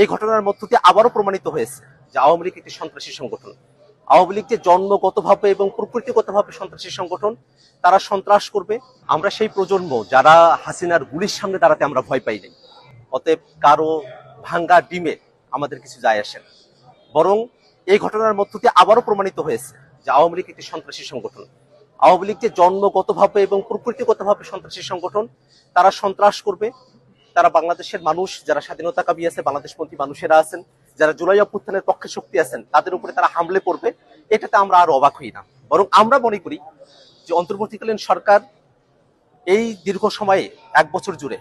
এই ঘটনার মধ্য দিয়ে আবারও প্রমাণিত হয়েছে যে আওয়ামী লীগ একটি সন্ত্রাসী সংগঠন। আওয়ামী লীগ যে জন্মগতভাবে এবং প্রকৃতিগতভাবে সন্ত্রাসী সংগঠন, তারা সন্ত্রাস করবে। আমরা সেই প্রজন্ম যারা হাসিনার গুলির সামনে দাঁড়াতে আমরা ভয় পাই নাই। অতএব কারো ভাঙ্গা ডিমে আমাদের কিছু যায় আসে না, বরং এই ঘটনার মধ্য দিয়ে আবারও প্রমাণিত হয়েছে যে আওয়ামী লীগ একটি সন্ত্রাসী সংগঠন। আওয়ামী লীগ যে জন্মগতভাবে এবং প্রকৃতিগতভাবে সন্ত্রাসী সংগঠন, তারা সন্ত্রাস করবে। তারা বাংলাদেশের মানুষ যারা স্বাধীনতাকামী আছে, বাংলাদেশপন্থী মানুষেরা আছেন, যারা জুলাই অভ্যুত্থানের পক্ষে শক্তি আছেন, তাদের উপরে তারা হামলে পড়বে। এটাতে আমরা আর অবাক হই না, বরং আমরা মনে করি যে অন্তর্বর্তীকালীন সরকার এই দীর্ঘ সময়ে 1 বছর জুড়ে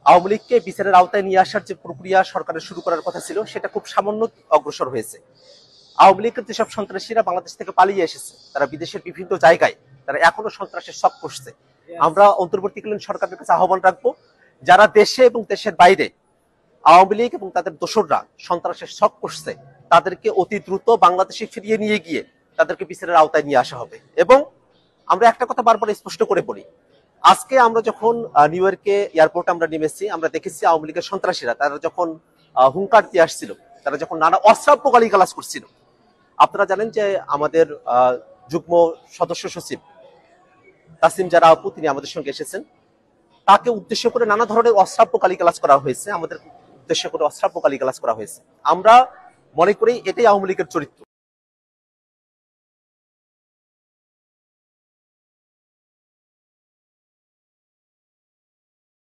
আওয়ামী লীগকে বিচারের আওতায় নিয়ে আসার যে প্রক্রিয়া সরকারের শুরু করার কথা ছিল, সেটা খুব সামান্য অগ্রসর হয়েছে। আওয়ামী লীগের যেসব সন্ত্রাসীরা বাংলাদেশ থেকে পালিয়ে এসেছে, তারা বিদেশের বিভিন্ন জায়গায় তারা এখনো সন্ত্রাসের শখ করছে। আমরা অন্তর্বর্তীকালীন সরকারের কাছে আহ্বান রাখবো, যারা দেশে এবং দেশের বাইরে আওয়ামী লীগ এবং তাদের দোসররা সন্ত্রাসের শখ করছে, তাদেরকে অতি দ্রুত বাংলাদেশে ফিরিয়ে নিয়ে গিয়ে তাদেরকে বিচারের আওতায় নিয়ে আসা হবে। এবং আমরা একটা কথা বারবার স্পষ্ট করে বলি, আজকে আমরা যখন নিউ ইয়র্কে এয়ারপোর্টে আমরা নেমেছি, আমরা দেখেছি আওয়ামী লীগের সন্ত্রাসীরা তারা যখন হুঙ্কার দিয়ে আসছিল, তারা যখন নানা অশ্রাব্য গালিগালাজ করছিল। আপনারা জানেন যে আমাদের যুগ্ম সদস্য সচিব তাসিম জারা আপু, তিনি আমাদের সঙ্গে এসেছেন, তাকে উদ্দেশ্য করে নানা ধরনের অশ্রাব্য গালিগালাজ করা হয়েছে, আমাদের উদ্দেশ্য করে অশ্রাব্য গালিগালাজ করা হয়েছে। আমরা মনে করি এটাই আওয়ামী লীগের চরিত্র।